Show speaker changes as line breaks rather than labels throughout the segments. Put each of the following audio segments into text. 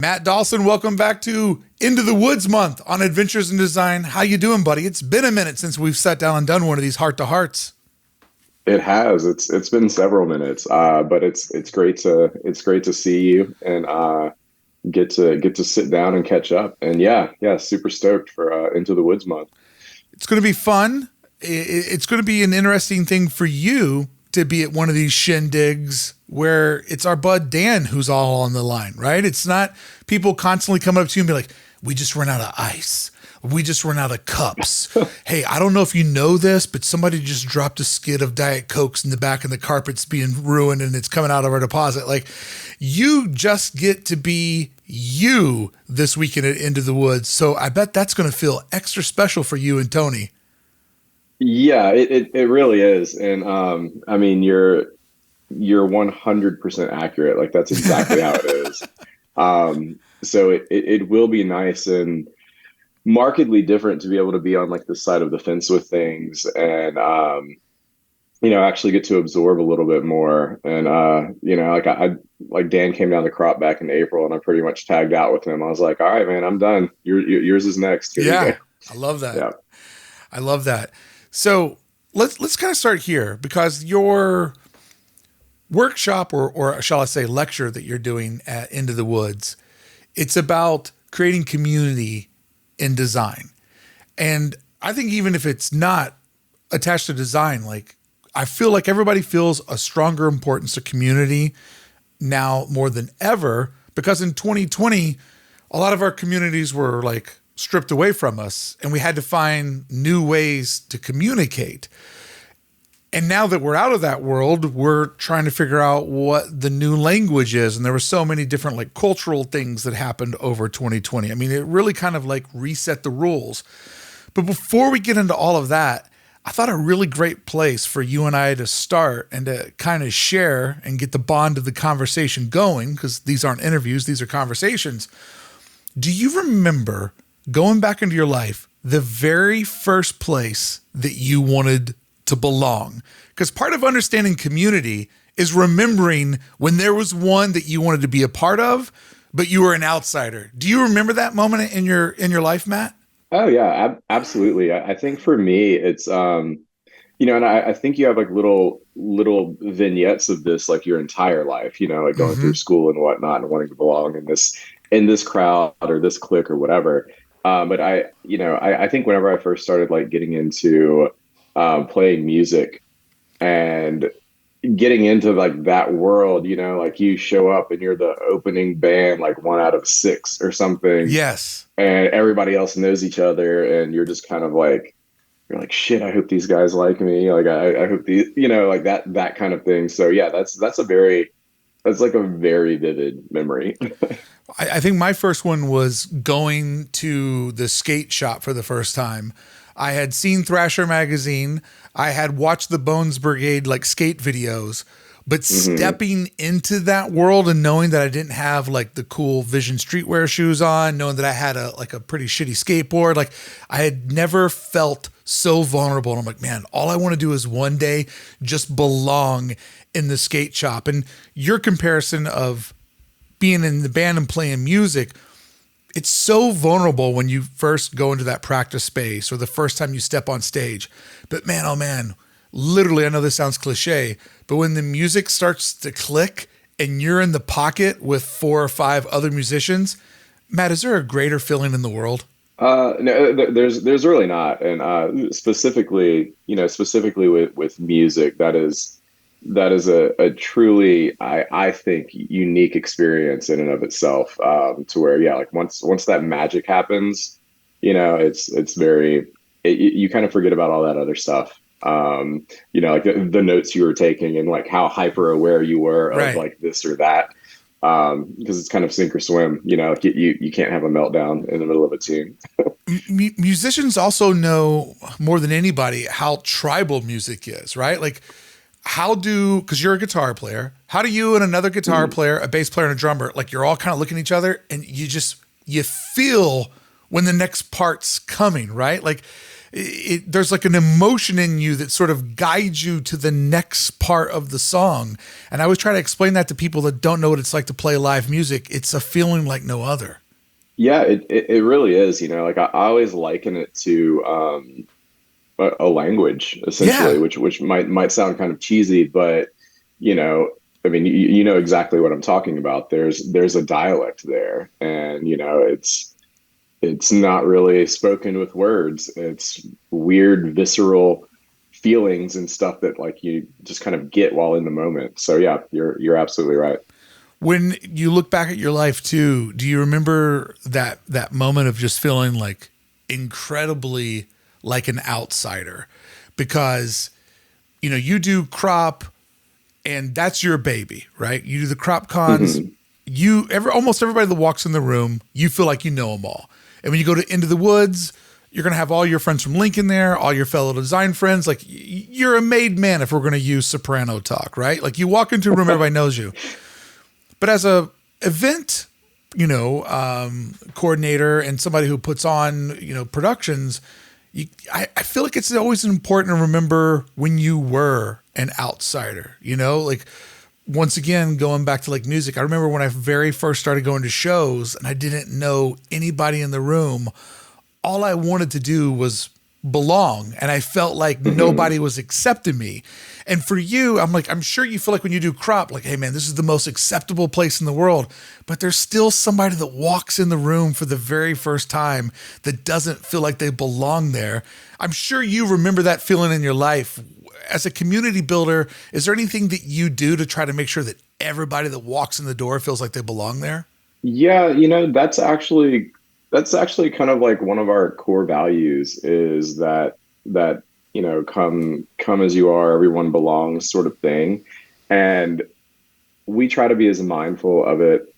Matt Dawson, welcome back to Into the Woods month on Adventures in Design. How you doing, buddy? It's been a minute since we've sat down and done one of these heart-to-hearts.
It has. It's been several minutes, but it's great to see you and get to sit down and catch up. And yeah, super stoked for Into the Woods month.
It's going to be fun. It's going to be an interesting thing for you to be at one of these shindigs where it's our bud Dan who's all on the line, right? It's not people constantly coming up to you and be like, we just ran out of ice. We just ran out of cups. Hey, I don't know if you know this, but somebody just dropped a skid of Diet Cokes in the back and the carpet's being ruined and it's coming out of our deposit. Like, you just get to be you this weekend at Into the Woods. So I bet that's going to feel extra special for you and Tony.
Yeah, it really is. And I mean, you're 100% accurate. Like, that's exactly how it is. So it will be nice and markedly different to be able to be on like the side of the fence with things and actually get to absorb a little bit more. And like Dan came down the crop back in April and I pretty much tagged out with him. I was like, all right, man, I'm done. Yours is next. Here
Yeah, I love that.
Yeah.
I love that. So let's kind of start here, because your workshop or shall I say lecture that you're doing at Into the Woods, it's about creating community in design. And I think even if it's not attached to design, like, I feel like everybody feels a stronger importance to community now more than ever, because in 2020, a lot of our communities were like stripped away from us and we had to find new ways to communicate. And now that we're out of that world, we're trying to figure out what the new language is. And there were so many different like cultural things that happened over 2020. I mean, it really kind of like reset the rules. But before we get into all of that, I thought a really great place for you and I to start and to kind of share and get the bond of the conversation going, because these aren't interviews, these are conversations. Do you remember going back into your life, the very first place that you wanted to belong? Because part of understanding community is remembering when there was one that you wanted to be a part of, but you were an outsider. Do you remember that moment in your life, Matt?
Oh yeah, absolutely. I think for me, it's and I think you have like little vignettes of this like your entire life, like going through school and whatnot and wanting to belong in this crowd or this clique or whatever. But I think whenever I first started like getting into playing music and getting into like that world, like you show up and you're the opening band, like 1 out of 6 or something.
Yes.
And everybody else knows each other and you're just kind of like, you're like, shit, I hope these guys like me. Like, I hope these, like that kind of thing. So yeah, that's like a very vivid memory.
I think my first one was going to the skate shop for the first time. I had seen Thrasher magazine. I had watched the Bones Brigade like skate videos, but stepping into that world and knowing that I didn't have like the cool Vision streetwear shoes on, knowing that I had a pretty shitty skateboard, like I had never felt so vulnerable. And I'm like, man, all I want to do is one day just belong in the skate shop. And your comparison of being in the band and playing music, it's so vulnerable when you first go into that practice space or the first time you step on stage. But man, oh man, literally, I know this sounds cliche, but when the music starts to click and you're in the pocket with 4 or 5 other musicians, Matt, is there a greater feeling in the world?
No, there's really not. And specifically with music, that is a truly, I think, unique experience in and of itself, to where, yeah, like once that magic happens, it's very, you kind of forget about all that other stuff. Like the notes you were taking and like how hyper aware you were of
Right.
like this or that. Because it's kind of sink or swim, like you can't have a meltdown in the middle of a tune.
Musicians also know more than anybody how tribal music is, right? Like, because you're a guitar player, how do you and another guitar player, a bass player and a drummer, like you're all kind of looking at each other and you feel when the next part's coming, right? Like there's like an emotion in you that sort of guides you to the next part of the song. And I always try to explain that to people that don't know what it's like to play live music. It's a feeling like no other.
Yeah, it really is. Like I always liken it to a language essentially,
Yeah.
which might sound kind of cheesy, but you know, I mean, you know exactly what I'm talking about. There's a dialect there, and it's not really spoken with words. It's weird, visceral feelings and stuff that like you just kind of get while in the moment. So yeah, you're absolutely right.
When you look back at your life too, do you remember that moment of just feeling like incredibly like an outsider? Because you do crop and that's your baby, right? You do the crop cons.
Hmm.
Almost everybody that walks in the room, you feel like you know them all. And when you go to Into the Woods, you're going to have all your friends from Lincoln there, all your fellow design friends. Like you're a made man if we're going to use soprano talk, right? Like you walk into a room, everybody knows you. But as a event, coordinator and somebody who puts on, productions, I feel like it's always important to remember when you were an outsider, like once again, going back to like music, I remember when I very first started going to shows and I didn't know anybody in the room. All I wanted to do was belong. And I felt like
Hmm.
nobody was accepting me. And for you, I'm sure you feel like when you do crop, like, hey man, this is the most acceptable place in the world. But there's still somebody that walks in the room for the very first time that doesn't feel like they belong there. I'm sure you remember that feeling in your life. As a community builder, is there anything that you do to try to make sure that everybody that walks in the door feels like they belong there?
Yeah, that's actually kind of like one of our core values is that come as you are, everyone belongs sort of thing. And we try to be as mindful of it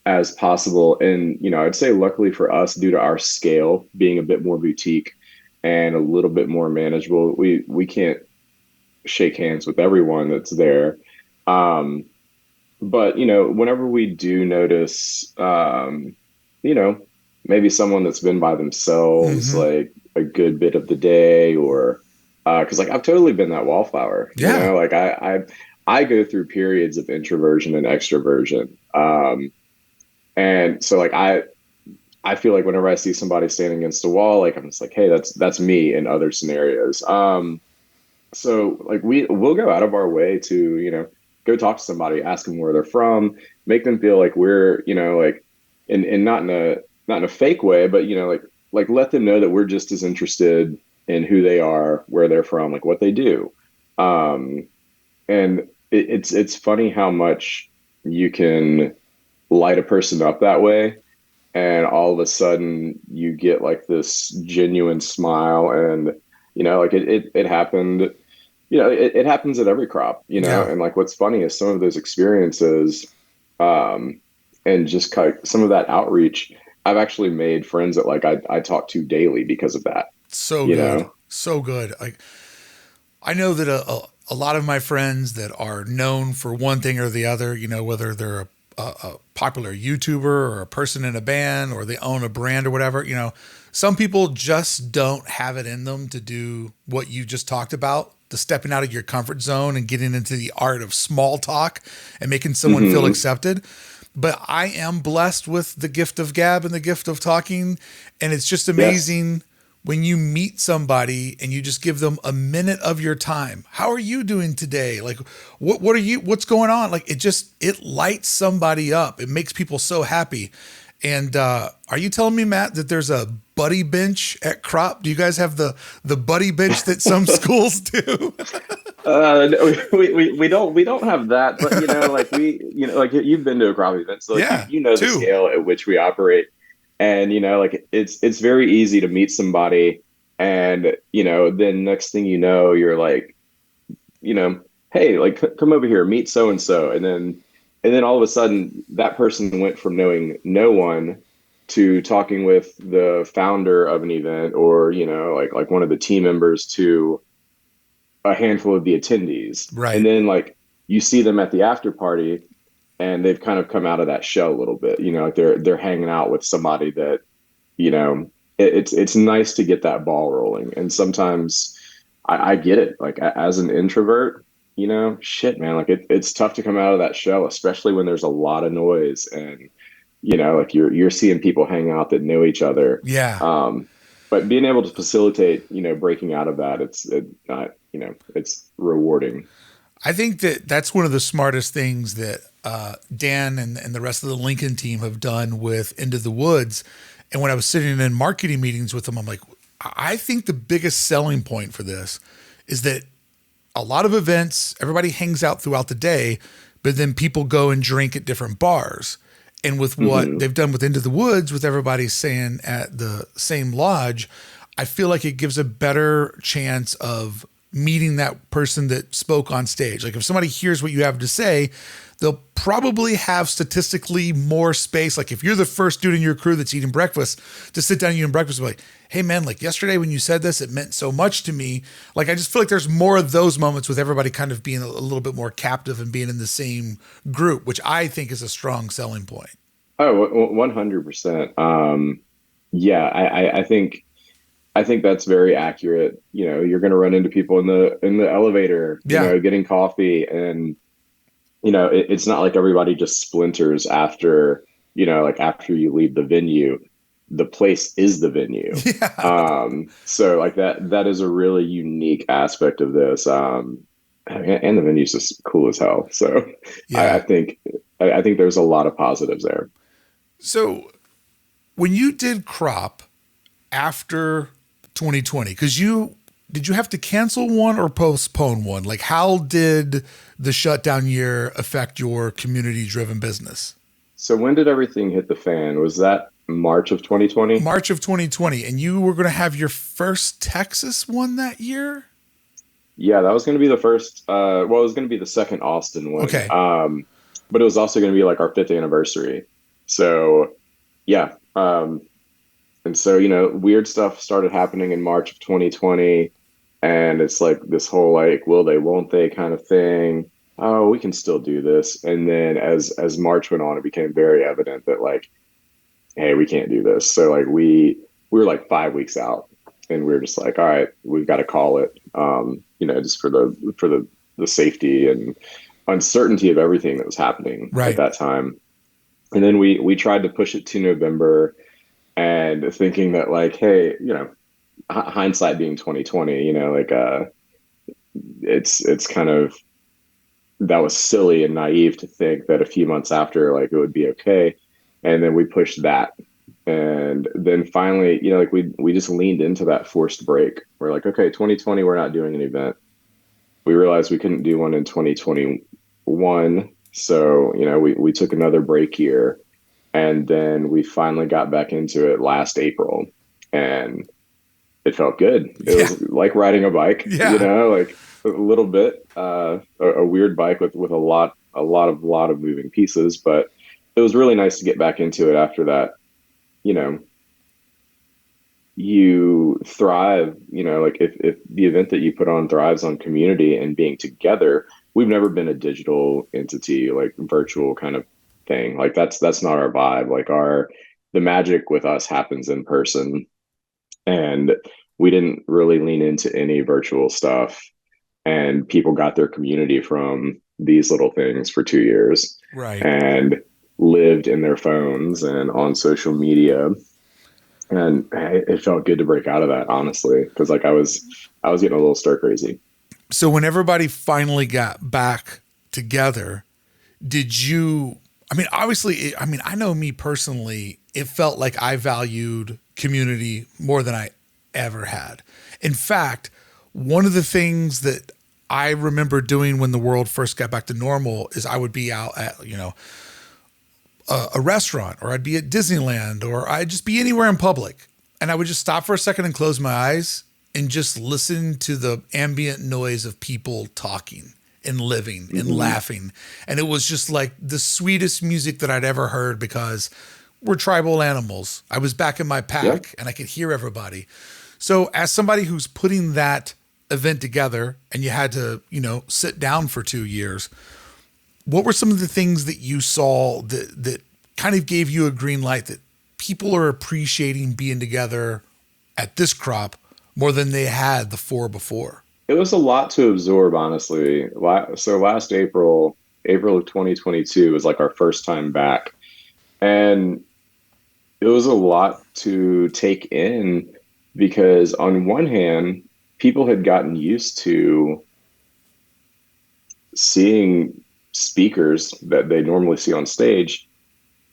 as possible. And I'd say luckily for us, due to our scale being a bit more boutique and a little bit more manageable, we can't shake hands with everyone that's there. Um, but whenever we do notice you know maybe someone that's been by themselves
Mm-hmm.
like a good bit of the day, or because like I've totally been that wallflower,
Yeah.
like I go through periods of introversion and extroversion, and so like I feel like whenever I see somebody standing against a wall, like I'm just like, hey, that's me in other scenarios. So like we'll go out of our way to, go talk to somebody, ask them where they're from, make them feel like we're, like in not in a fake way, but like let them know that we're just as interested in who they are, where they're from, like what they do. Um, and it's funny how much you can light a person up that way, and all of a sudden you get like this genuine smile, and like it happened, it happens at every crop,
Yeah.
and like what's funny is some of those experiences, um and just kind of some of that outreach, I've actually made friends that like I talk to daily because of that,
So
you
good.
know.
So good. Like I know that a lot of my friends that are known for one thing or the other, whether they're a popular YouTuber or a person in a band or they own a brand or whatever, some people just don't have it in them to do what you just talked about, the stepping out of your comfort zone and getting into the art of small talk and making someone feel
Hmm.
accepted. But I am blessed with the gift of gab and the gift of talking. And it's just
Yes.
amazing when you meet somebody and you just give them a minute of your time. How are you doing today? Like what's going on? Like it lights somebody up. It makes people so happy. And are you telling me, Matt, that there's a buddy bench at Crop? Do you guys have the buddy bench that some schools do?
No, we don't have that, but like like you've been to a crop event, so like
Yeah,
you know the
two.
scale at which we operate, and like it's very easy to meet somebody, and then next thing you know, you're like, you know, hey, like come over here, meet so and so, and then all of a sudden that person went from knowing no one to talking with the founder of an event, or like one of the team members, to a handful of the attendees. And
Right.
then like you see them at the after party, and they've kind of come out of that shell a little bit, like they're hanging out with somebody that, you know it's nice to get that ball rolling. And sometimes I get it. Like as an introvert, shit, man, like it's tough to come out of that shell, especially when there's a lot of noise and like you're seeing people hang out that know each other.
Yeah.
But being able to facilitate, breaking out of that, it's rewarding.
I think that that's one of the smartest things that Dan and the rest of the Lincoln team have done with Into the Woods. And when I was sitting in marketing meetings with them, I'm like, I think the biggest selling point for this is that a lot of events, everybody hangs out throughout the day, but then people go and drink at different bars. And with what they've done with Into the Woods, with everybody staying at the same lodge, I feel like it gives a better chance of meeting that person that spoke on stage. Like if somebody hears what you have to say, they'll probably have statistically more space. Like if you're the first dude in your crew that's eating breakfast, to sit down and eat breakfast and be like, hey man, like yesterday when you said this, it meant so much to me. Like I just feel like there's more of those moments with everybody kind of being a little bit more captive and being in the same group, which I think is a strong selling point.
Oh, 100%. Yeah, I think that's very accurate. You're going to run into people in the elevator,
Yeah.
getting coffee, and it's not like everybody just splinters after, like after you leave the venue. The place is the venue.
Yeah.
So like that is a really unique aspect of this. And the venue's just cool as hell. So I,
Yeah.
I think I think there's a lot of positives there.
So when you did crop after 2020, because did you have to cancel one or postpone one? Like how did the shutdown year affect your community driven business?
So when did everything hit the fan? Was that March of 2020?
March of 2020, and you were going to have your first Texas one that year?
Yeah, that was going to be the first. Well, it was going to be the second Austin one.
Okay.
But it was also going to be like our fifth anniversary. So yeah. And so, weird stuff started happening in March of 2020. And it's like this whole like, will they, won't they kind of thing. Oh, we can still do this. And then as March went on, it became very evident that like, hey, we can't do this. So like we were like 5 weeks out, and we were just like, all right, we've got to call it. Just for the safety and uncertainty of everything that was happening at
Right.
that time. And then we tried to push it to November, and thinking that like, hey, hindsight being 2020, like it's kind of, that was silly and naive to think that a few months after like it would be okay. And then we pushed that. And then finally, like we just leaned into that forced break. We're like, okay, 2020, we're not doing an event. We realized we couldn't do one in 2021. So, we took another break year, and then we finally got back into it last April, and it felt good. It
Yeah.
was like riding a bike,
Yeah.
like a little bit, a weird bike with a lot of moving pieces, but it was really nice to get back into it after that. You know, you thrive, like if the event that you put on thrives on community and being together. We've never been a digital entity, like virtual kind of thing. Like that's not our vibe. Like the magic with us happens in person, and we didn't really lean into any virtual stuff, and people got their community from these little things for 2 years,
Right.
and lived in their phones and on social media. And it felt good to break out of that, honestly, because like I was getting a little stir crazy.
So when everybody finally got back together, did you, I mean, obviously, I know me personally, it felt like I valued community more than I ever had. In fact, one of the things that I remember doing when the world first got back to normal is I would be out at, a restaurant, or I'd be at Disneyland, or I'd just be anywhere in public. And I would just stop for a second and close my eyes and just listen to the ambient noise of people talking and living and laughing. And it was just like the sweetest music that I'd ever heard, because we're tribal animals. I was back in my
Yep.
pack and I could hear everybody. So as somebody who's putting that event together, and you had to, sit down for 2 years, what were some of the things that you saw that kind of gave you a green light that people are appreciating being together at this crop more than they had the four before.
It was a lot to absorb, honestly. So last April of 2022 was like our first time back. And it was a lot to take in because on one hand, people had gotten used to seeing speakers that they normally see on stage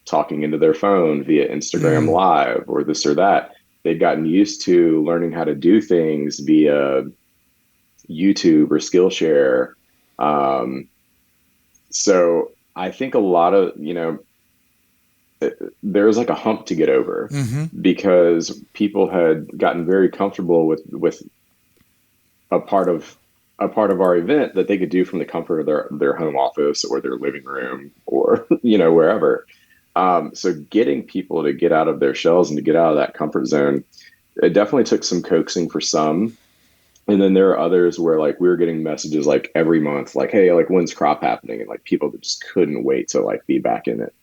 talking into their phone via Instagram Live or this or that. They'd gotten used to learning how to do things via YouTube or Skillshare. So I think a lot of, there was like a hump to get over because people had gotten very comfortable with a part of our event that they could do from the comfort of their home office or their living room or wherever. So getting people to get out of their shells and to get out of that comfort zone, it definitely took some coaxing for some. And then there are others where like we were getting messages like every month, like, hey, like when's crop happening? And like people that just couldn't wait to like be back in it.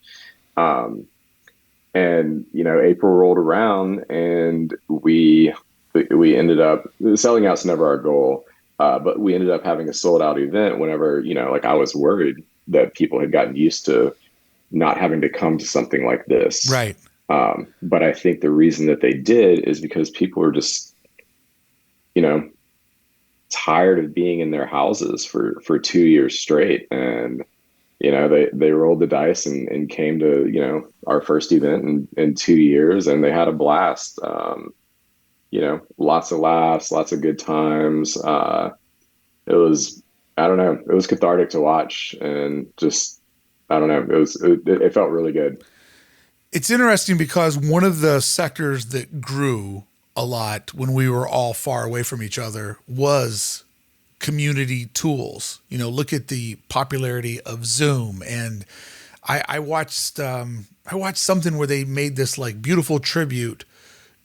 And April rolled around and we ended up, selling out's never our goal. But we ended up having a sold out event whenever, like I was worried that people had gotten used to not having to come to something like this.
Right.
But I think the reason that they did is because people were just, tired of being in their houses for 2 years straight. And, they rolled the dice and came to, our first event in 2 years, and they had a blast. Lots of laughs, lots of good times. It was, I don't know, it was cathartic to watch, and just, I don't know, it felt really good.
It's interesting because one of the sectors that grew a lot when we were all far away from each other was community tools. Look at the popularity of Zoom. And I watched something where they made this like beautiful tribute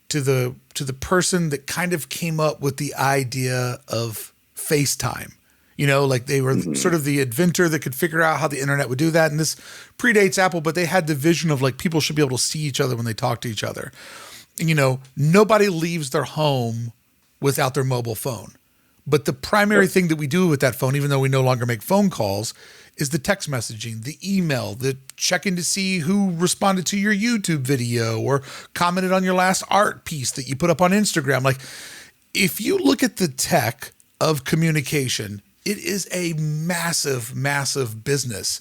to the person that kind of came up with the idea of FaceTime. Like they were sort of the inventor that could figure out how the internet would do that. And this predates Apple, but they had the vision of like people should be able to see each other when they talk to each other. And, nobody leaves their home without their mobile phone. But the primary thing that we do with that phone, even though we no longer make phone calls, is the text messaging, the email, the checking to see who responded to your YouTube video or commented on your last art piece that you put up on Instagram. Like, if you look at the tech of communication, it is a massive, massive business.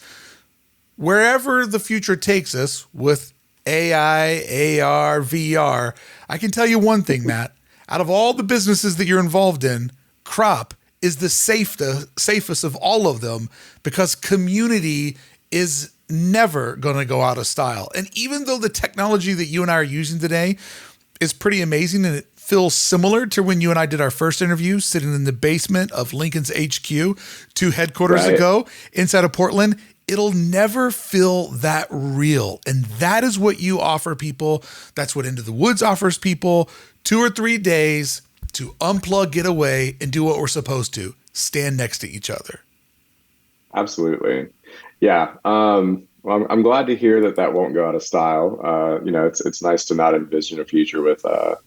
Wherever the future takes us with AI, AR, VR, I can tell you one thing, Matt. Out of all the businesses that you're involved in, crop is the safest of all of them because community is never going to go out of style. And even though the technology that you and I are using today is pretty amazing and it feels similar to when you and I did our first interview sitting in the basement of Lincoln's HQ 2 headquarters ago inside of Portland, it'll never feel that real. And that is what you offer people. That's what Into the Woods offers people. 2 or 3 days to unplug, get away, and do what we're supposed to. Stand next to each other.
Absolutely. Yeah. Well, I'm glad to hear that won't go out of style. It's nice to not envision a future with a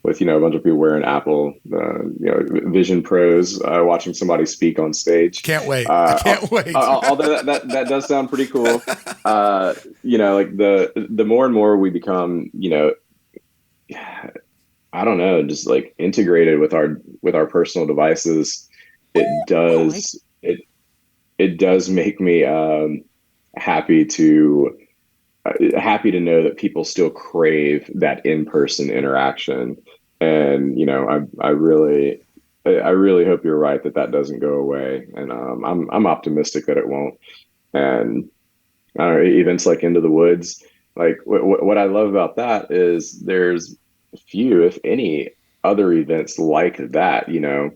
bunch of people wearing Apple, Vision Pros, watching somebody speak on stage.
Can't wait. I can't wait.
Although that does sound pretty cool. Like the more and more we become, I don't know, just like integrated with our personal devices, it does make me happy to know that people still crave that in-person interaction. And I really hope you're right that doesn't go away. And I'm optimistic that it won't. And I don't know, events like Into the Woods, like what I love about that is there's few, if any, other events like that. I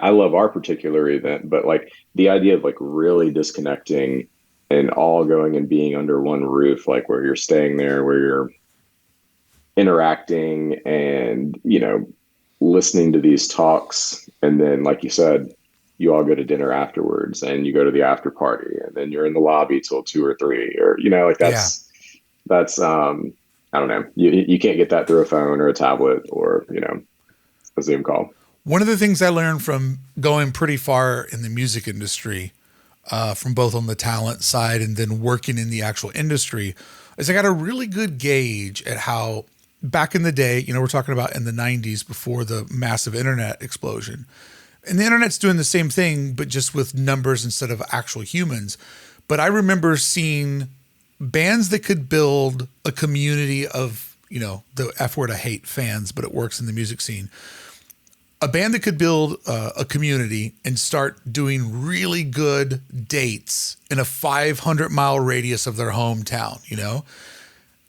love our particular event, but like the idea of like really disconnecting and all going and being under one roof, like where you're staying there, where you're interacting and listening to these talks, and then like you said, you all go to dinner afterwards and you go to the after party and then you're in the lobby till 2 or 3, or like that's I don't know. You can't get that through a phone or a tablet or, a Zoom call.
One of the things I learned from going pretty far in the music industry, from both on the talent side and then working in the actual industry, is I got a really good gauge at how back in the day, we're talking about in the 90s before the massive internet explosion. And the internet's doing the same thing, but just with numbers instead of actual humans. But I remember seeing bands that could build a community of, the F word I hate, fans, but it works in the music scene. A band that could build a community and start doing really good dates in a 500-mile radius of their hometown,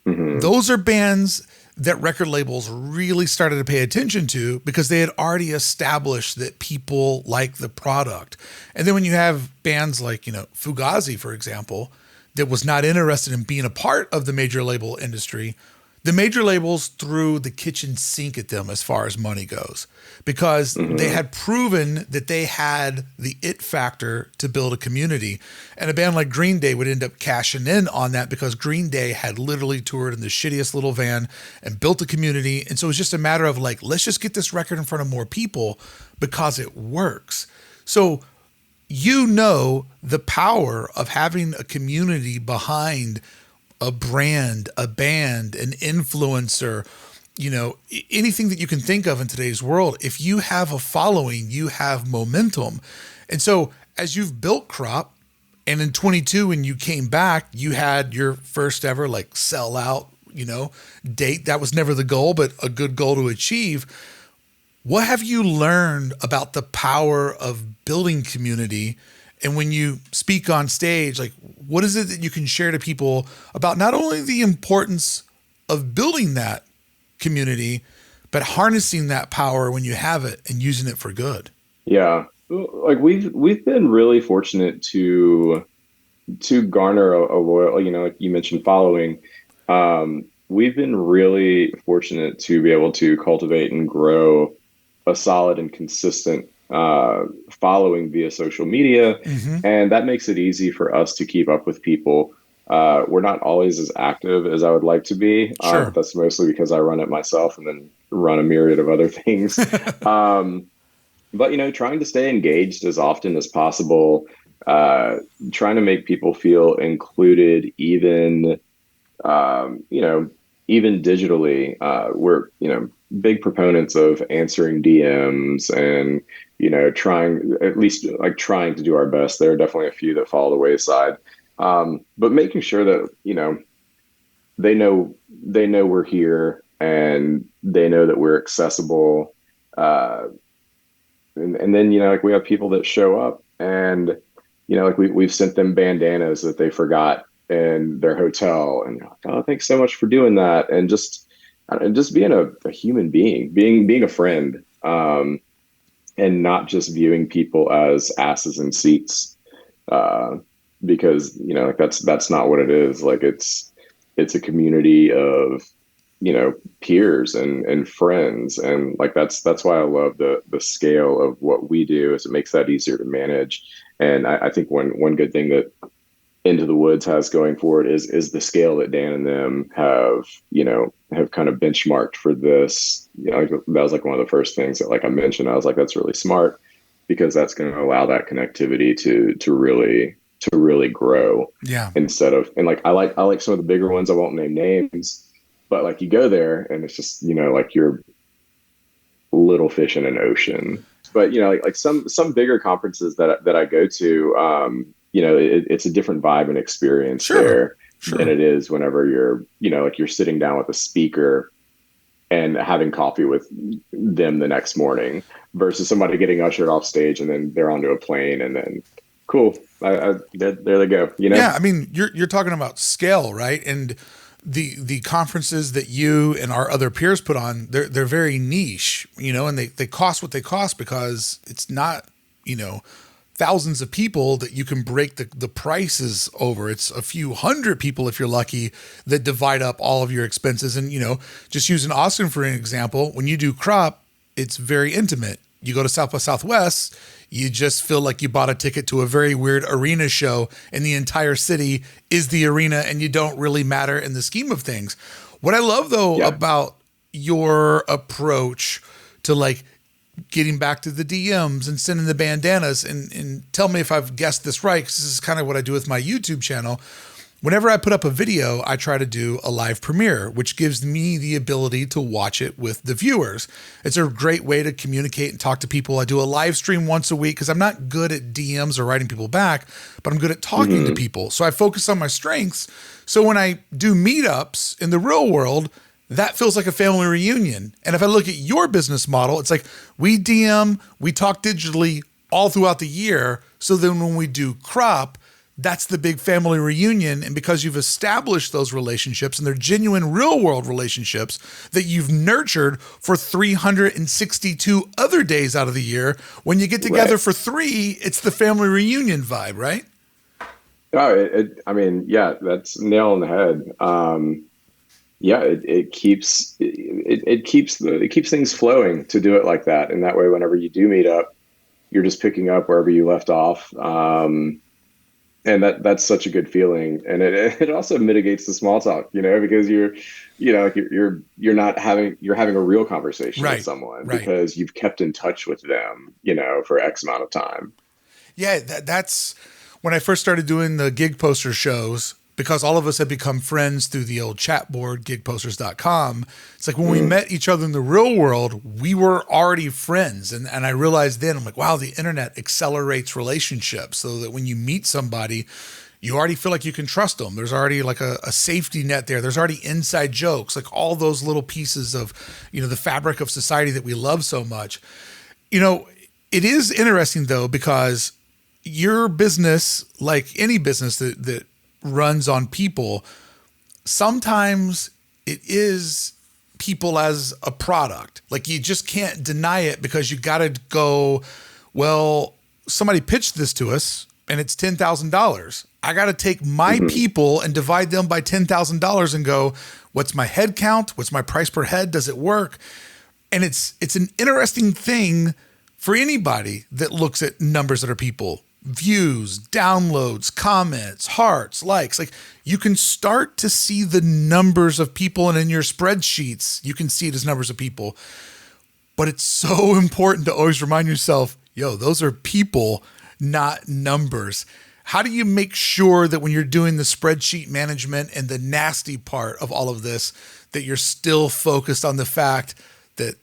Mm-hmm.
Those are bands that record labels really started to pay attention to because they had already established that people like the product. And then when you have bands like, Fugazi, for example, that was not interested in being a part of the major label industry, the major labels threw the kitchen sink at them as far as money goes because they had proven that they had the it factor to build a community. And a band like Green Day would end up cashing in on that because Green Day had literally toured in the shittiest little van and built a community. And so it was just a matter of like, let's just get this record in front of more people because it works. So the power of having a community behind a brand, a band, an influencer, anything that you can think of in today's world. If you have a following, you have momentum. And so as you've built Crop, and in 22, when you came back, you had your first ever like sell out, date. That was never the goal, but a good goal to achieve. What have you learned about the power of building community? And when you speak on stage, like what is it that you can share to people about not only the importance of building that community, but harnessing that power when you have it and using it for good?
Yeah. Like we've been really fortunate to garner a loyal, like you mentioned following. We've been really fortunate to be able to cultivate and grow a solid and consistent following via social media. And that makes it easy for us to keep up with people. We're not always as active as I would like to be.
Sure.
That's mostly because I run it myself and then run a myriad of other things. But, trying to stay engaged as often as possible, trying to make people feel included, even digitally. We're, big proponents of answering DMs and, trying to do our best. There are definitely a few that fall the wayside. But making sure that, they know we're here and they know that we're accessible. And then, we have people that show up and, we've sent them bandanas that they forgot in their hotel and like, oh, thanks so much for doing that. And just being a human being, being a friend, and not just viewing people as asses in seats, because that's not what it is. Like it's a community of peers and friends, and like that's why I love the scale of what we do, is it makes that easier to manage. And I think one good thing that Into the Woods has going for it is the scale that Dan and them have kind of benchmarked for this. That was like one of the first things that, like I mentioned, I was like, that's really smart, because that's going to allow that connectivity to really grow.
Yeah.
Instead of, and like I like some of the bigger ones. I won't name names, but like you go there and it's just like you're little fish in an ocean. But like some bigger conferences that I go to, it's a different vibe and experience there than it is whenever you're, like you're sitting down with a speaker and having coffee with them the next morning versus somebody getting ushered off stage and then they're onto a plane and then cool. There they go.
Yeah. I mean, you're talking about scale, right? And the conferences that you and our other peers put on, they're very niche, and they cost what they cost because it's not, thousands of people that you can break the prices over. It's a few hundred people, if you're lucky, that divide up all of your expenses. And, just using Austin for an example, when you do Crop, it's very intimate. You go to South by Southwest, you just feel like you bought a ticket to a very weird arena show and the entire city is the arena and you don't really matter in the scheme of things. What I love though
Yeah.
about your approach to like getting back to the DMs and sending the bandanas, and tell me if I've guessed this right, because this is kind of what I do with my YouTube channel. Whenever I put up a video, I try to do a live premiere, which gives me the ability to watch it with the viewers. It's a great way to communicate and talk to people. I do a live stream once a week because I'm not good at DMs or writing people back, but I'm good at talking to people. So I focus on my strengths. So when I do meetups in the real world, that feels like a family reunion. And if I look at your business model, it's like we DM, we talk digitally all throughout the year. So then when we do crop, that's the big family reunion. And because you've established those relationships and they're genuine real world relationships that you've nurtured for 362 other days out of the year, when you get together for 3, it's the family reunion vibe, right?
Oh, I mean, yeah, that's nail on the head. Yeah, it keeps things flowing to do it like that. And that way, whenever you do meet up, you're just picking up wherever you left off. And that's such a good feeling, and it also mitigates the small talk, because you're having a real conversation with someone because you've kept in touch with them, for X amount of time.
Yeah, that's when I first started doing the gig poster shows, because all of us had become friends through the old chat board, gigposters.com. It's like when we met each other in the real world, we were already friends. And I realized then, I'm like, wow, the internet accelerates relationships so that when you meet somebody, you already feel like you can trust them. There's already like a safety net there. There's already inside jokes, like all those little pieces of, the fabric of society that we love so much. It is interesting though, because your business, like any business that runs on people, sometimes it is people as a product. Like you just can't deny it, because you got to go, well, somebody pitched this to us and it's $10,000. I got to take my people and divide them by $10,000 and go, what's my head count? What's my price per head? Does it work? And it's an interesting thing for anybody that looks at numbers that are people. Views, downloads, comments, hearts, likes. Like you can start to see the numbers of people, and in your spreadsheets, you can see it as numbers of people. But it's so important to always remind yourself, those are people, not numbers. How do you make sure that when you're doing the spreadsheet management and the nasty part of all of this, that you're still focused on the fact that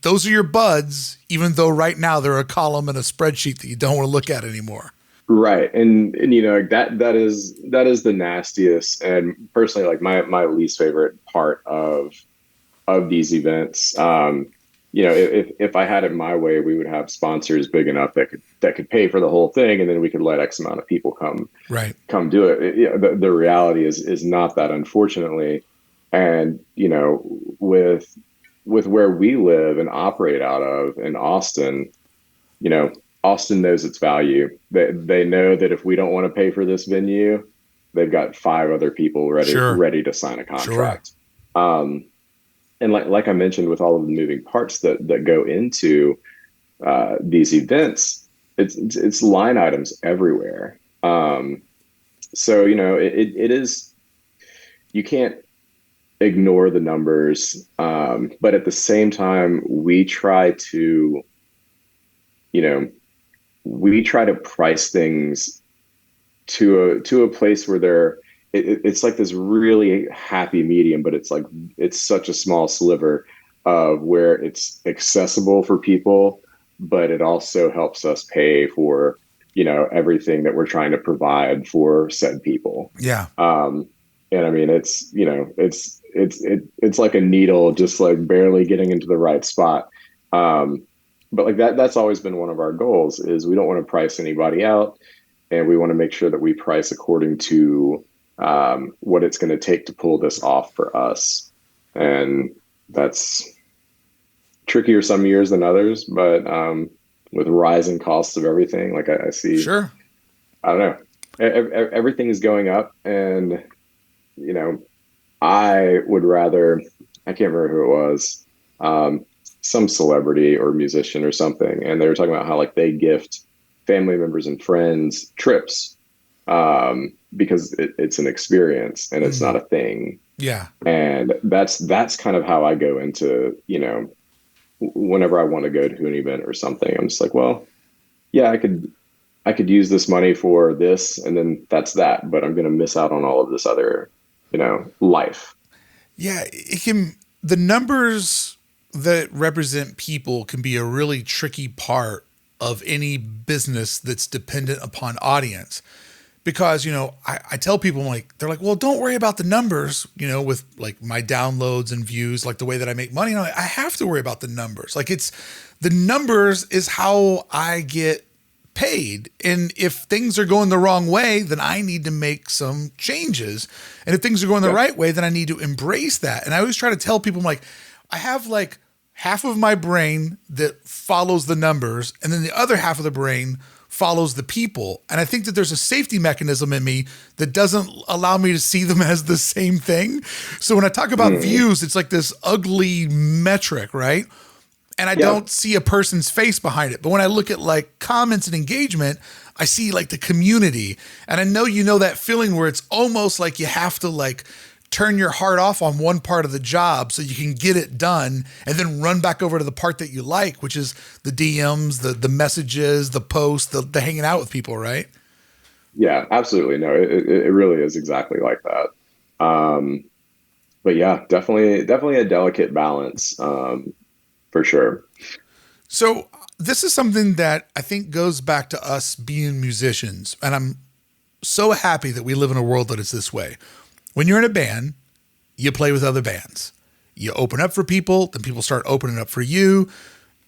those are your buds, even though right now they're a column in a spreadsheet that you don't want to look at anymore?
Right. And that is the nastiest, and personally, like my least favorite part of these events. If I had it my way, we would have sponsors big enough that could pay for the whole thing, and then we could let X amount of people come do it. The reality is not that, unfortunately. And with where we live and operate out of in Austin, Austin knows its value. They know that if we don't want to pay for this venue, they've got 5 other people ready to sign a contract. And like I mentioned, with all of the moving parts that go into these events, it's line items everywhere. So it is, you can't ignore the numbers, but at the same time, we try to price things to a place where it's like this really happy medium, but it's such a small sliver of where it's accessible for people, but it also helps us pay for everything that we're trying to provide for said people.
Yeah.
And I mean, it's like a needle, just like barely getting into the right spot. But like that's always been one of our goals, is we don't want to price anybody out, and we want to make sure that we price according to what it's going to take to pull this off for us. And that's trickier some years than others, but with rising costs of everything, like I see,
sure,
I don't know, everything is going up, and I would rather, I can't remember who it was, some celebrity or musician or something, and they were talking about how like they gift family members and friends trips because it's an experience and it's not a thing.
Yeah.
And that's kind of how I go into, whenever I want to go to an event or something. I'm just like, well, yeah, I could use this money for this, and then that's that, but I'm going to miss out on all of this other, life.
Yeah. It can, the numbers that represent people can be a really tricky part of any business that's dependent upon audience. Because, I tell people, I'm like, they're like, well, don't worry about the numbers, with like my downloads and views, like the way that I make money. And I'm like, I have to worry about the numbers. Like, it's the numbers is how I get paid. And if things are going the wrong way, then I need to make some changes. And if things are going the
Yeah.
right way, then I need to embrace that. And I always try to tell people, I'm like, I have like half of my brain that follows the numbers, and then the other half of the brain follows the people. And I think that there's a safety mechanism in me that doesn't allow me to see them as the same thing. So when I talk about
Mm.
views, it's like this ugly metric, right? And I
Yeah.
don't see a person's face behind it. But when I look at like comments and engagement, I see like the community. And I know that feeling where it's almost like you have to like turn your heart off on one part of the job so you can get it done and then run back over to the part that you like, which is the DMs, the messages, the posts, the hanging out with people, right?
Yeah, absolutely. No, it really is exactly like that. But yeah, definitely a delicate balance, for sure.
So this is something that I think goes back to us being musicians. And I'm so happy that we live in a world that is this way. When you're in a band, you play with other bands. You open up for people, then people start opening up for you.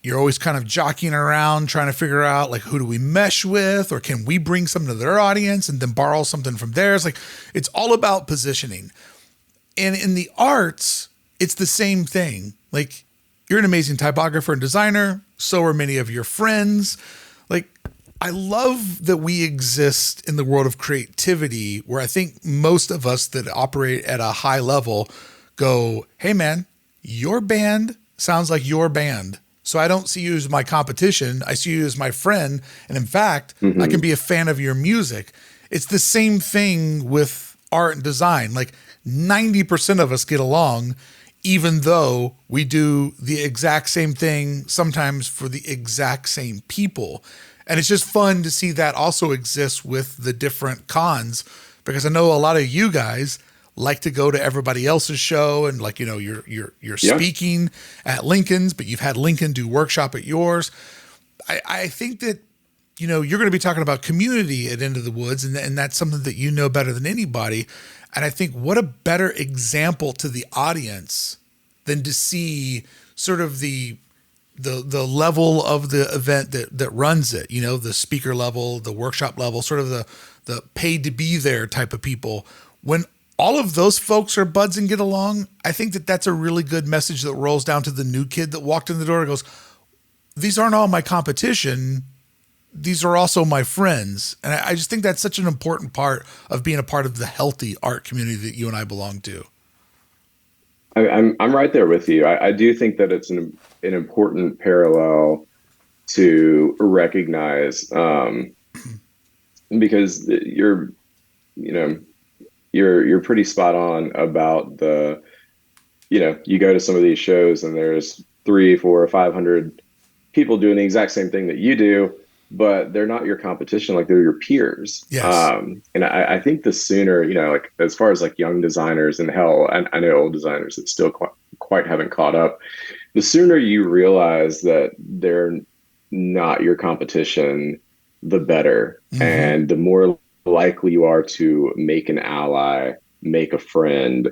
You're always kind of jockeying around trying to figure out like who do we mesh with, or can we bring something to their audience and then borrow something from theirs? Like it's all about positioning. And in the arts, it's the same thing. Like you're an amazing typographer and designer. So are many of your friends. Like I love that we exist in the world of creativity where I think most of us that operate at a high level go, hey man, your band sounds like your band. So I don't see you as my competition. I see you as my friend. And in fact, I can
Hmm.
be a fan of your music. It's the same thing with art and design. Like 90% of us get along, even though we do the exact same thing, sometimes for the exact same people. And it's just fun to see that also exists with the different cons, because I know a lot of you guys like to go to everybody else's show and like, you're
Yeah.
speaking at Lincoln's, but you've had Lincoln do workshop at yours. I think that, you're going to be talking about community at Into the Woods, and that's something that you know better than anybody. And I think what a better example to the audience than to see sort of the level of the event that runs it, the speaker level, the workshop level, sort of the paid to be there type of people. When all of those folks are buds and get along, I think that that's a really good message that rolls down to the new kid that walked in the door and goes, these aren't all my competition. These are also my friends. And I just think that's such an important part of being a part of the healthy art community that you and I belong to.
I'm right there with you. I do think that it's an important parallel to recognize, because you know you're pretty spot on about you go to some of these shows and there's 3, 4, 500 people doing the exact same thing that you do, but they're not your competition, like they're your peers.
Yes.
And I think the sooner, like as far as like young designers, and hell, I know old designers that still quite haven't caught up, the sooner you realize that they're not your competition, the better.
Mm-hmm.
And the more likely you are to make an ally, make a friend,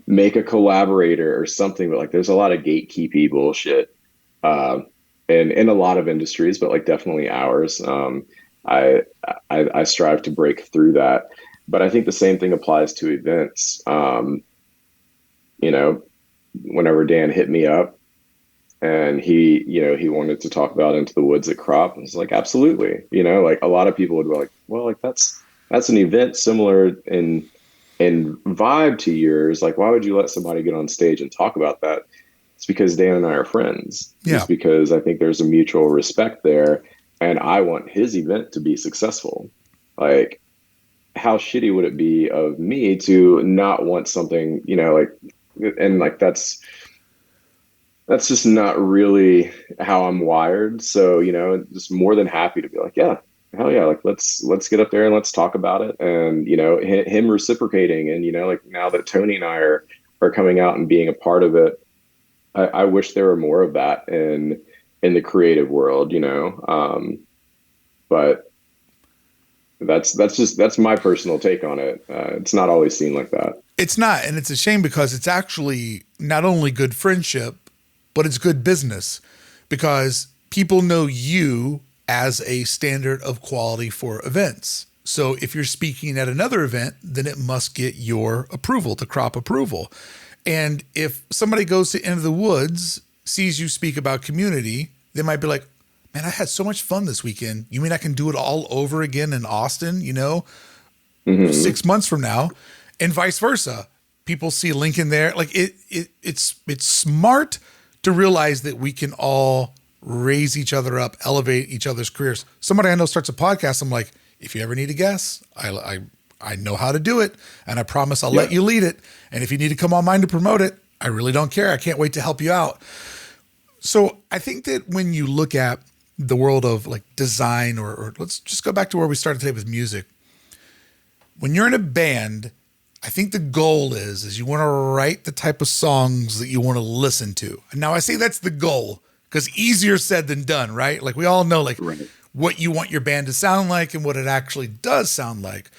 make a collaborator or something. But like there's a lot of gatekeepy bullshit, uh, in a lot of industries, but like definitely ours. I, I strive to break through that. But I think the same thing applies to events. You know, whenever Dan hit me up and he wanted to talk about Into the Woods at Crop, I was like, absolutely. Like a lot of people would be like, well, like that's an event similar in vibe to yours. Like, why would you let somebody get on stage and talk about that? It's because Dan and I are friends.
Yeah.
It's because I think there's a mutual respect there, and I want his event to be successful. Like, how shitty would it be of me to not want something, like, and like that's just not really how I'm wired. So, just more than happy to be like, yeah, hell yeah, like let's get up there and let's talk about it. And, him reciprocating, and, like, now that Tony and I are coming out and being a part of it, I wish there were more of that in the creative world, but that's my personal take on it. It's not always seen like that.
It's not, and it's a shame because it's actually not only good friendship, but it's good business because people know you as a standard of quality for events. So if you're speaking at another event, then it must get your approval, the crop approval. And if somebody goes to Into the Woods, sees you speak about community, they might be like, man, I had so much fun this weekend. You mean I can do it all over again in Austin, 6 months from now, and vice versa. People see Lincoln there. Like it's smart to realize that we can all raise each other up, elevate each other's careers. Somebody I know starts a podcast. I'm like, if you ever need a guest, I know how to do it, and I promise I'll let you lead it. And if you need to come on mine to promote it, I really don't care. I can't wait to help you out. So I think that when you look at the world of like design, or let's just go back to where we started today with music. When you're in a band, I think the goal is you want to write the type of songs that you want to listen to. And now I say that's the goal because easier said than done, right? Like we all know what you want your band to sound like and what it actually does sound like.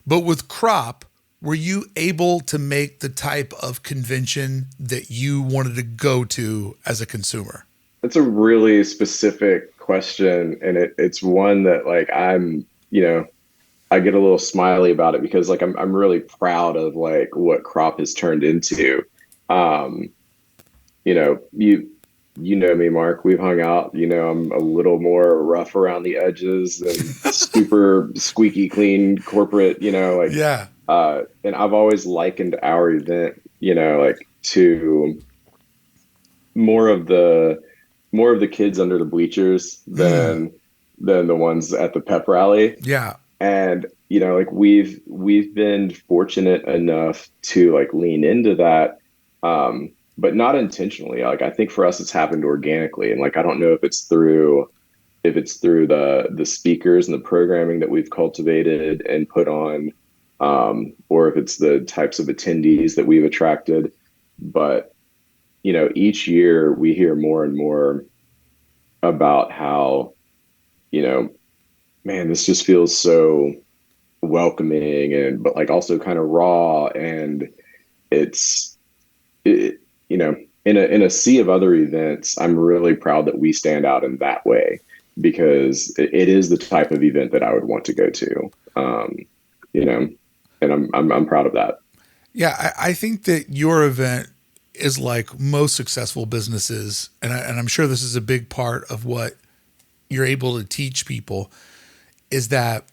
But with Crop, were you able to make the type of convention that you wanted to go to as a consumer?
That's a really specific question. And it's one that like, I get a little smiley about it because like I'm really proud of like what Crop has turned into. You know me, Mark. We've hung out. I'm a little more rough around the edges than super squeaky clean corporate.
Yeah.
And I've always likened our event, like to more of the kids under the bleachers than the ones at the pep rally.
Yeah.
And, like we've been fortunate enough to like lean into that, but not intentionally. Like, I think for us, it's happened organically. And like, I don't know if it's through the speakers and the programming that we've cultivated and put on, or if it's the types of attendees that we've attracted. But, each year we hear more and more about how, man, this just feels so welcoming but like also kind of raw. And in a sea of other events, I'm really proud that we stand out in that way because it is the type of event that I would want to go to, and I'm proud of that.
Yeah. I think that your event is like most successful businesses. And I'm sure this is a big part of what you're able to teach people is that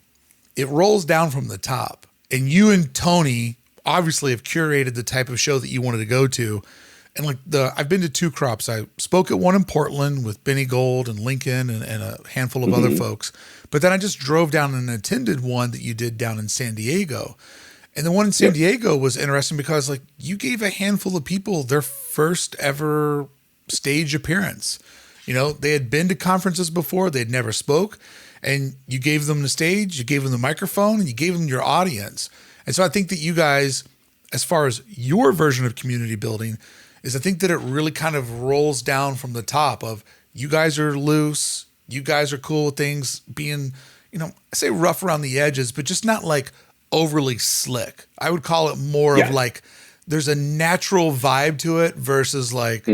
it rolls down from the top. And you and Tony obviously have curated the type of show that you wanted to go to. And like I've been to 2 Crops. I spoke at one in Portland with Benny Gold and Lincoln and a handful of other folks. But then I just drove down and attended one that you did down in San Diego. And the one in San Diego was interesting because like you gave a handful of people their first ever stage appearance. They had been to conferences before, they'd never spoke. And you gave them the stage, you gave them the microphone, and you gave them your audience. And so I think that you guys, as far as your version of community building, is I think that it really kind of rolls down from the top of you guys are loose, you guys are cool with things being, I say rough around the edges, but just not like overly slick. I would call it more of like there's a natural vibe to it versus like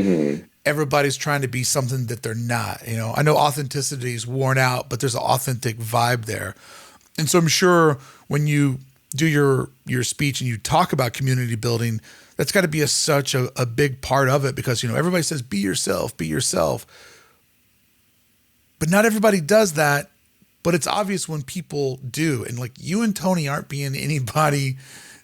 everybody's trying to be something that they're not. I know authenticity is worn out, but there's an authentic vibe there. And so I'm sure when you do your speech and you talk about community building, that's got to be such a big part of it because, everybody says, be yourself. But not everybody does that. But it's obvious when people do. And like you and Tony aren't being anybody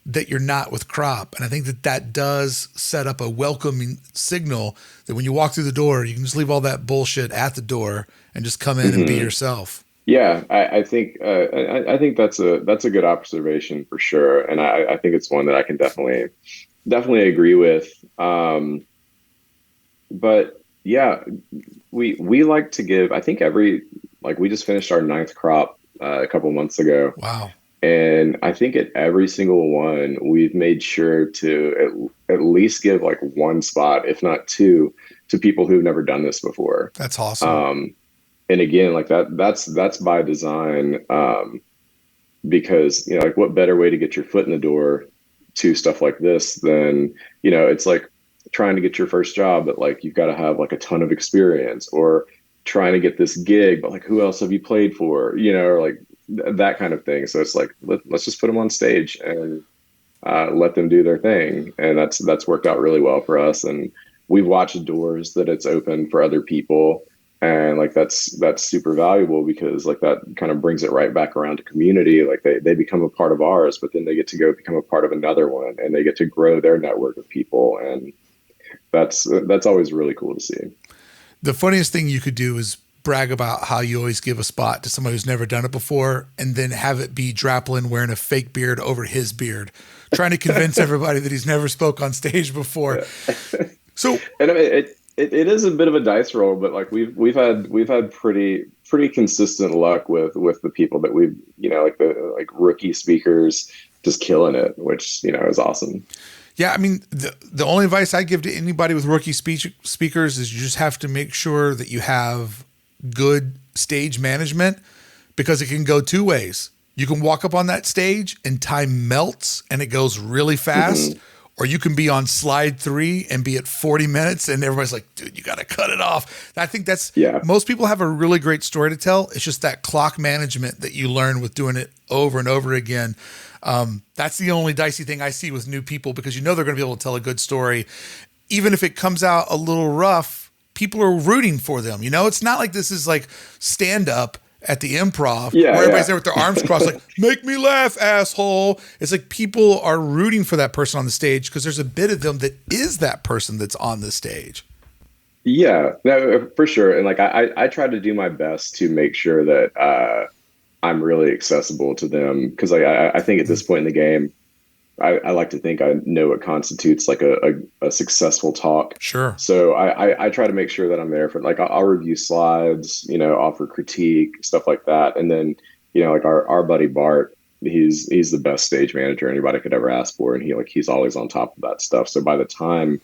that you're not with Crop. And I think that does set up a welcoming signal that when you walk through the door, you can just leave all that bullshit at the door and just come in and be yourself.
Yeah, I think that's a good observation for sure, and I think it's one that I can definitely agree with. But yeah, we like to give. I think every like we just finished our ninth crop a couple months ago,
Wow.
and I think at every single one we've made sure to at least give like one spot, if not two, to people who've never done this before.
That's awesome.
Um, and again, like that's by design, because like what better way to get your foot in the door to stuff like this than it's like trying to get your first job, but like you've got to have like a ton of experience, or trying to get this gig, but like who else have you played for, or like that kind of thing. So it's like let's just put them on stage and let them do their thing, and that's worked out really well for us. And we've watched doors that it's opened for other people, and like that's super valuable, because like that kind of brings it right back around to community. Like they become a part of ours, but then they get to go become a part of another one, and they get to grow their network of people, and that's always really cool to see.
The funniest thing you could do is brag about how you always give a spot to somebody who's never done it before, and then have it be Draplin wearing a fake beard over his beard, trying to convince everybody that he's never spoke on stage before.
Yeah.
So,
And I mean, it is a bit of a dice roll, but like we've had pretty consistent luck with the people that we've like the like rookie speakers just killing it, which is awesome.
yeah, I mean, the only advice I give to anybody with rookie speakers is you just have to make sure that you have good stage management, because it can go two ways. You can walk up on that stage and time melts and it goes really fast,
Hmm.
or you can be on slide 3 and be at 40 minutes and everybody's like, dude, you got to cut it off. I think that's
Yeah.
most people have a really great story to tell. It's just that clock management that you learn with doing it over and over again. That's the only dicey thing I see with new people, because they're going to be able to tell a good story. Even if it comes out a little rough, people are rooting for them. It's not like this is like stand up at the improv
Yeah,
where everybody's
yeah.
there with their arms crossed, like, make me laugh, asshole. It's like people are rooting for that person on the stage because there's a bit of them that is that person that's on the stage.
Yeah, no, for sure. And like I try to do my best to make sure that I'm really accessible to them, because like I think at this point in the game, I like to think I know what constitutes like a successful talk.
Sure.
So I try to make sure that I'm there for like I'll review slides, offer critique, stuff like that. And then, like our buddy Bart, he's the best stage manager anybody could ever ask for. And he's always on top of that stuff. So by the time,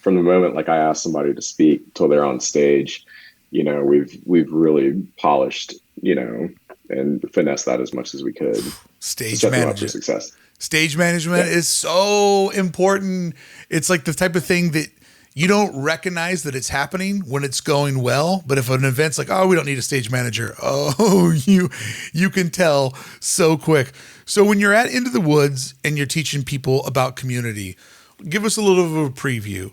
from the moment like I ask somebody to speak till they're on stage, we've really polished, and finessed that as much as we could to
Stage
set them up for
management.
success.
Stage management
Yeah.
is so important. It's like the type of thing that you don't recognize that it's happening when it's going well. But if an event's like, oh, we don't need a stage manager, oh, you can tell so quick. So when you're at Into the Woods and you're teaching people about community, give us a little bit of a preview.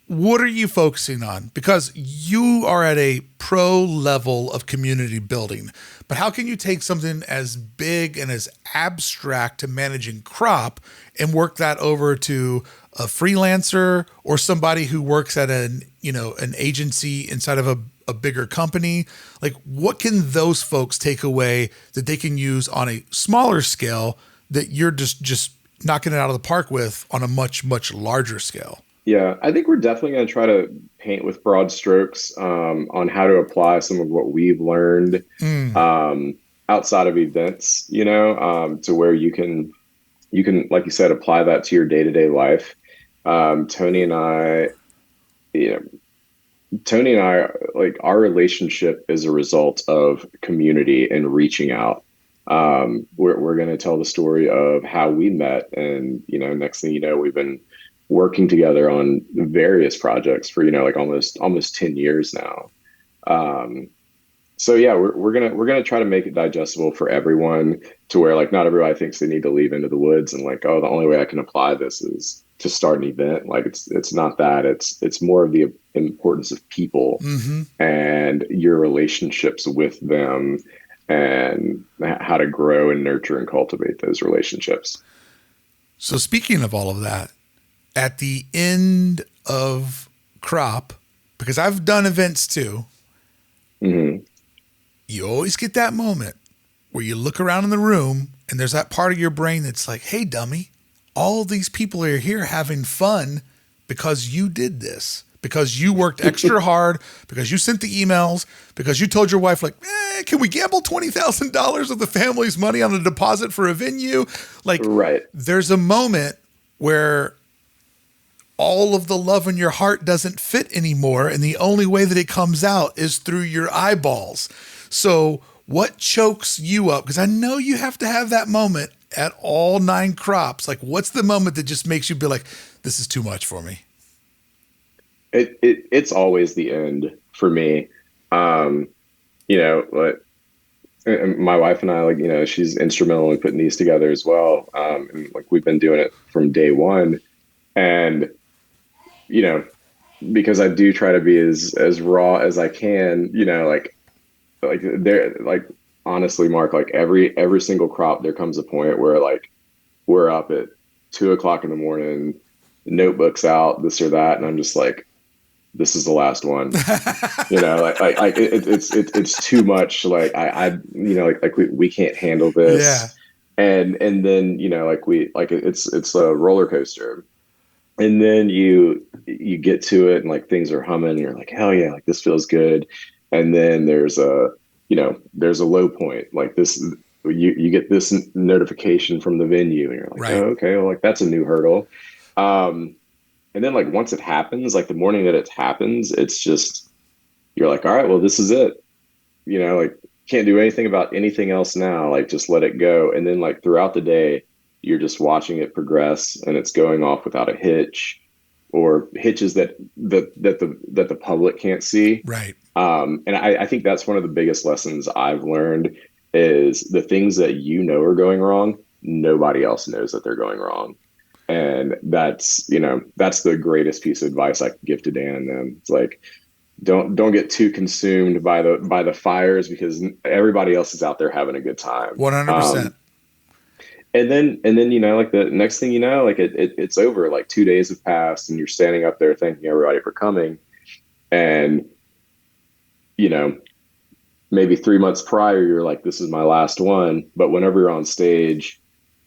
What are you focusing on? Because you are at a pro level of community building, but how can you take something as big and as abstract to managing crop and work that over to a freelancer or somebody who works at an agency inside of a bigger company? Like, what can those folks take away that they can use on a smaller scale that you're just knocking it out of the park with on a much, much larger scale?
Yeah, I think we're definitely going to try to paint with broad strokes, on how to apply some of what we've learned,
Mm.
um, outside of events, to where you can, like you said, apply that to your day-to-day life. Tony and I, you know, Tony and I, like our relationship is a result of community and reaching out. We're going to tell the story of how we met, and next thing you know, we've been working together on various projects for like almost 10 years now. Um, so yeah, we're gonna try to make it digestible for everyone, to where like not everybody thinks they need to leave Into the Woods and like, oh, the only way I can apply this is to start an event. Like it's not that. It's more of the importance of people
Hmm.
and your relationships with them, and how to grow and nurture and cultivate those relationships.
So speaking of all of that, at the end of crop, because I've done events too,
Hmm.
you always get that moment where you look around in the room and there's that part of your brain that's like, hey, dummy, all these people are here having fun because you did this, because you worked extra hard, because you sent the emails, because you told your wife, like, can we gamble $20,000 of the family's money on a deposit for a venue? Like,
Right.
there's a moment where all of the love in your heart doesn't fit anymore. And the only way that it comes out is through your eyeballs. So what chokes you up? Because I know you have to have that moment at all 9 crops. Like, what's the moment that just makes you be like, this is too much for me?
It's always the end for me. You know, but my wife and I, like, you know, she's instrumental in putting these together as well. And like, we've been doing it from day one. And, you know, because I do try to be as raw as I can, you know, like there, like, honestly, Mark, like every single crop, there comes a point where like we're up at 2 o'clock in the morning, notebooks out, this or that. And I'm just like, this is the last one, you know, it's too much. Like you know, like we can't handle this.
Yeah.
And then, you know, like it's a roller coaster. And then you get to it and like things are humming and you're like, hell yeah, like this feels good. And then there's a low point, like this, you get this notification from the venue and you're like,
Right.
oh, okay, well, like that's a new hurdle. And then like once it happens, like the morning that it happens, it's just, you're like, all right, well, this is it. You know, like can't do anything about anything else now. Like just let it go. And then like throughout the day, you're just watching it progress and it's going off without a hitch or hitches that the public can't see.
Right.
And I think that's one of the biggest lessons I've learned is the things that you know are going wrong, nobody else knows that they're going wrong. And that's, you know, that's the greatest piece of advice I could give to Dan and them. It's like, don't get too consumed by the fires because everybody else is out there having a good time.
100%.
And then, you know, like the next thing you know, like it's over, like 2 days have passed and you're standing up there thanking everybody for coming. And, you know, maybe 3 months prior, you're like, this is my last one. But whenever you're on stage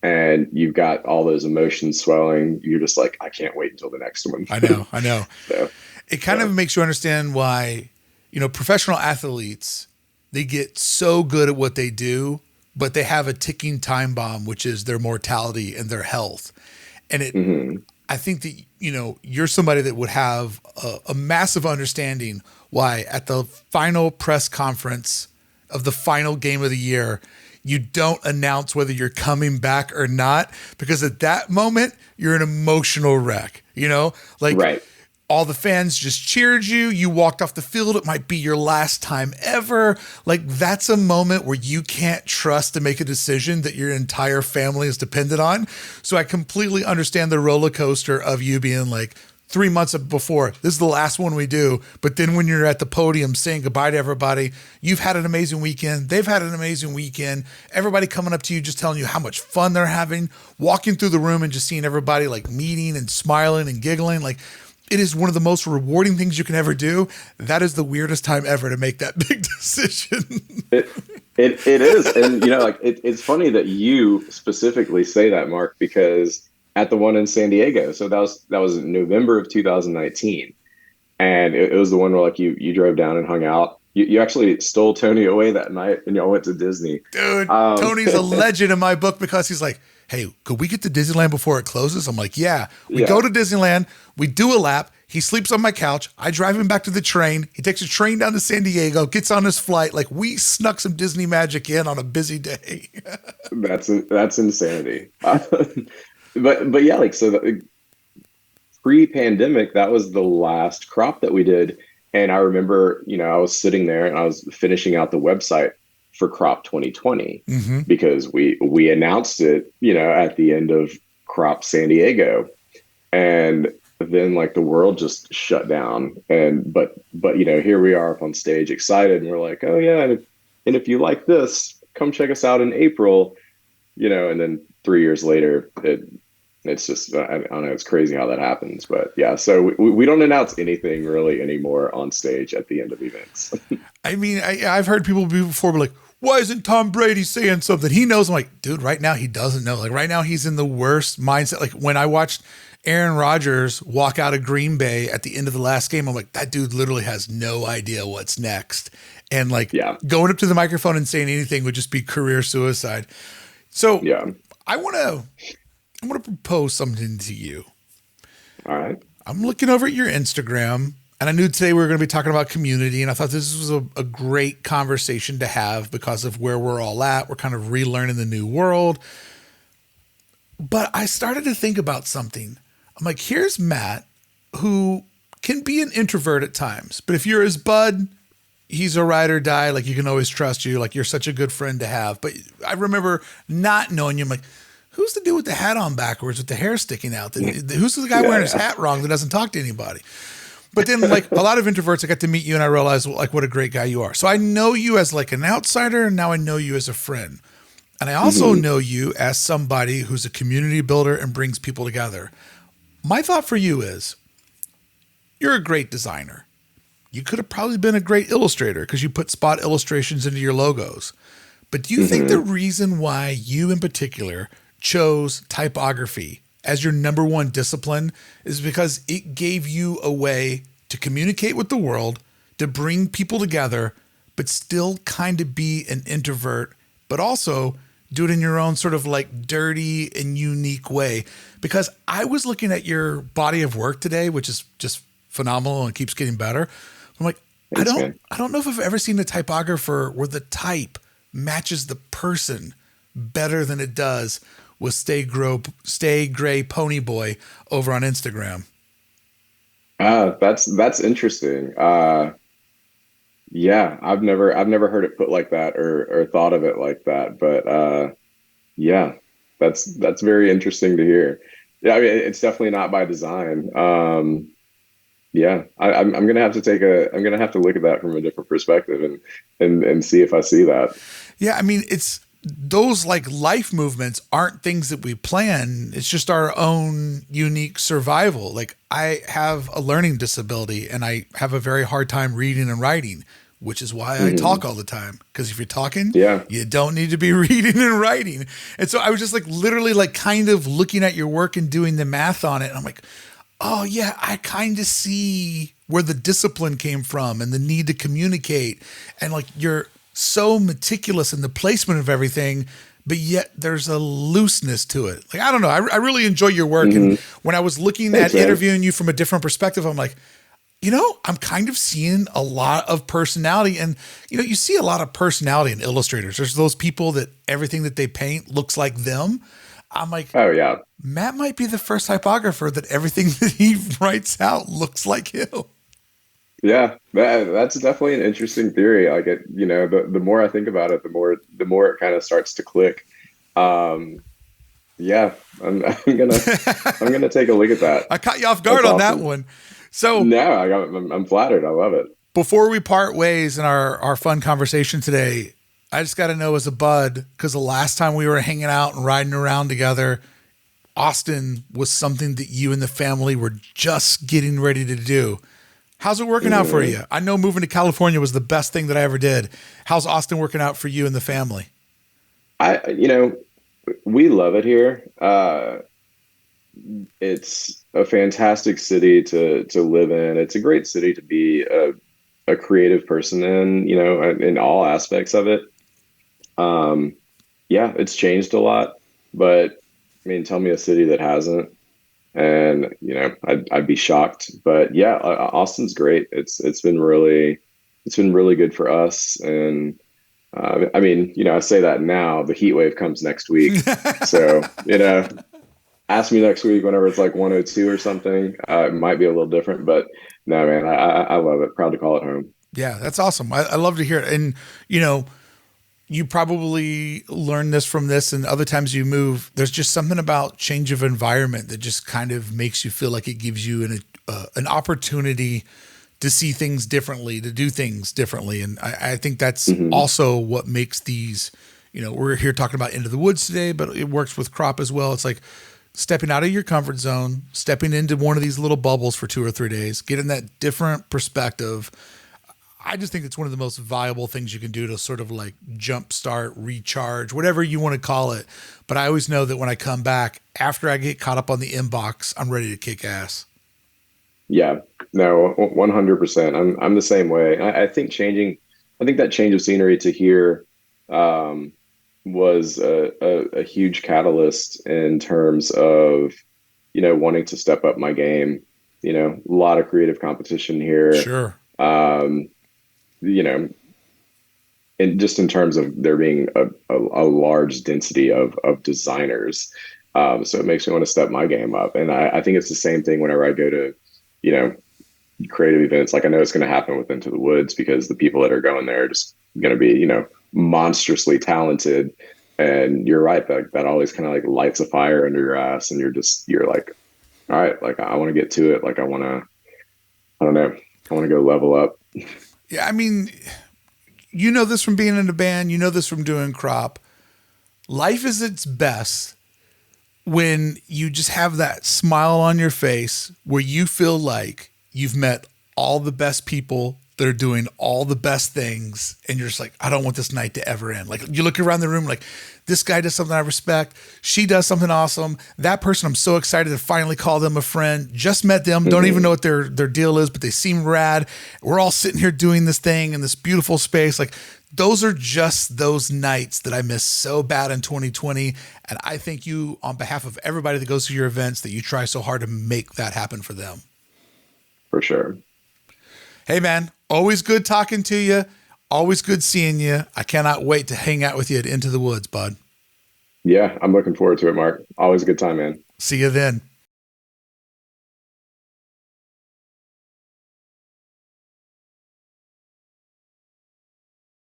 and you've got all those emotions swelling, you're just like, I can't wait until the next one.
I know.
So,
it kind of makes you understand why, you know, professional athletes, they get so good at what they do, but they have a ticking time bomb, which is their mortality and their health. And I think that, you know, you're somebody that would have a massive understanding why at the final press conference of the final game of the year, you don't announce whether you're coming back or not, because at that moment, you're an emotional wreck, you know, like
right.
All the fans just cheered you. You walked off the field. It might be your last time ever. Like that's a moment where you can't trust to make a decision that your entire family is dependent on. So I completely understand the roller coaster of you being like 3 months before, this is the last one we do. But then when you're at the podium saying goodbye to everybody, you've had an amazing weekend. They've had an amazing weekend. Everybody coming up to you, just telling you how much fun they're having, walking through the room and just seeing everybody like meeting and smiling and giggling. Like, it is one of the most rewarding things you can ever do. That is the weirdest time ever to make that big decision.
It is. And, you know, like it's funny that you specifically say that, Mark, because at the one in San Diego, so that was November of 2019. And it was the one where like you drove down and hung out. You actually stole Tony away that night and y'all went to Disney.
Dude, Tony's a legend in my book because he's like, hey, could we get to Disneyland before it closes? I'm like, yeah. We go to Disneyland. We do a lap. He sleeps on my couch. I drive him back to the train. He takes a train down to San Diego, gets on his flight. Like we snuck some Disney magic in on a busy day.
That's insanity. But yeah, like so pre-pandemic, that was the last crop that we did. And I remember, you know, I was sitting there and I was finishing out the website for crop 2020 because we announced it, you know, at the end of crop San Diego. And then like the world just shut down. And but you know, here we are up on stage excited and we're like, oh yeah, and if you like this, come check us out in April, you know, and then 3 years later It's just, I don't know, it's crazy how that happens. But yeah, so we don't announce anything really anymore on stage at the end of events.
I mean, I've heard people before be like, why isn't Tom Brady saying something? He knows. I'm like, dude, right now he doesn't know. Like right now he's in the worst mindset. Like when I watched Aaron Rodgers walk out of Green Bay at the end of the last game, I'm like, that dude literally has no idea what's next. And like
Yeah.
going up to the microphone and saying anything would just be career suicide. So
Yeah.
I want to propose something to you.
All right.
I'm looking over at your Instagram, and I knew today we were going to be talking about community, and I thought this was a great conversation to have because of where we're all at. We're kind of relearning the new world. But I started to think about something. I'm like, here's Matt, who can be an introvert at times, but if you're his bud, he's a ride or die. Like you can always trust you. Like you're such a good friend to have. But I remember not knowing you. I'm like, who's the dude with the hat on backwards with the hair sticking out? Who's the guy wearing his hat wrong that doesn't talk to anybody? But then like a lot of introverts, I got to meet you and I realized like what a great guy you are. So I know you as like an outsider, and now I know you as a friend. And I also know you as somebody who's a community builder and brings people together. My thought for you is you're a great designer. You could have probably been a great illustrator because you put spot illustrations into your logos. But do you think the reason why you in particular chose typography as your number one discipline is because it gave you a way to communicate with the world, to bring people together, but still kind of be an introvert, but also do it in your own sort of like dirty and unique way? Because I was looking at your body of work today, which is just phenomenal and keeps getting better. I'm like,
Thanks,
I don't know if I've ever seen a typographer where the type matches the person better than it does with Stay Gray Pony Boy over on Instagram.
That's interesting. Yeah, I've never heard it put like that or thought of it like that. But yeah, that's very interesting to hear. Yeah, I mean, it's definitely not by design. Yeah, I'm gonna have to I'm gonna have to look at that from a different perspective and see if I see that.
Yeah, I mean, it's those like life movements aren't things that we plan. It's just our own unique survival. Like I have a learning disability and I have a very hard time reading and writing, which is why I talk all the time. Because if you're talking,
Yeah.
you don't need to be reading and writing. And so I was just like literally like kind of looking at your work and doing the math on it. And I'm like, oh yeah, I kind of see where the discipline came from and the need to communicate. And like you're so meticulous in the placement of everything, but yet there's a looseness to it. Like, I don't know. I really enjoy your work. And when I was looking at interviewing you from a different perspective, I'm like, you know, I'm kind of seeing a lot of personality. And, you know, you see a lot of personality in illustrators. There's those people that everything that they paint looks like them. I'm like,
Oh yeah.
Matt might be the first typographer that everything that he writes out looks like him.
Yeah, that's definitely an interesting theory. Like it, you know, the more I think about it, the more it kind of starts to click. Yeah, I'm gonna take a look at that.
I caught you off guard
That's
on that
awesome.
one. So
No, I'm flattered. I love it.
before we part ways in our fun conversation today, I just got to know as a bud, because the last time we were hanging out and riding around together, Austin was something that you and the family were just getting ready to do. How's it working out for you? I know moving to California was the best thing that I ever did. How's Austin working out for you and the family?
You know, we love it here. It's a fantastic city to live in. It's a great city to be a creative person in, you know, in all aspects of it. Yeah, it's changed a lot, but I mean, tell me a city that hasn't, and you know, I'd be shocked. But yeah, Austin's great. It's been really good for us, and I mean, you know, I say that now. The heat wave comes next week, so you know, ask me next week whenever it's like 102 or something. It might be a little different, but no, man, I love it. Proud to call it home.
Yeah, that's awesome. I love to hear it. And, you know, you probably learned this from this and other times you move. There's just something about change of environment that just kind of makes you feel like it gives you an opportunity to see things differently, to do things differently. And I think that's also what makes these, you know, we're here talking about Into the Woods today, but it works with crop as well. It's like stepping out of your comfort zone, stepping into one of these little bubbles for 2 or 3 days, getting that different perspective. I just think it's one of the most valuable things you can do to sort of like jumpstart, recharge, whatever you want to call it. But I always know that when I come back, after I get caught up on the inbox, I'm ready to kick ass.
Yeah, no, 100%. I'm the same way. I think that change of scenery to here um, was a huge catalyst in terms of, wanting to step up my game. A lot of creative competition here.
Sure.
Um, you know, and just in terms of there being a large density of designers. So it makes me want to step my game up. And I think it's the same thing whenever I go to, you know, creative events. Like I know it's going to happen with Into the Woods because the people that are going there are just going to be, monstrously talented. And you're right, that always kind of like lights a fire under your ass, and you're like, all right, like I want to get to it. Like I don't know, I want to go level up.
Yeah, I mean, you know this from being in a band, you know this from doing crop. Life is its best when you just have that smile on your face where you feel like you've met all the best people that are doing all the best things, and you're just like, I don't want this night to ever end. Like you look around the room like, this guy does something I respect, she does something awesome, that person I'm so excited to finally call them a friend, just met them, don't even know what their deal is, but they seem rad. We're all sitting here doing this thing in this beautiful space. Like those are just those nights that I miss so bad in 2020. And I thank you on behalf of everybody that goes to your events that you try so hard to make that happen for them.
For sure.
Hey man, always good talking to you. Always good seeing you. I cannot wait to hang out with you at Into the Woods, bud.
Yeah, I'm looking forward to it, Mark. Always a good time, man.
See you then.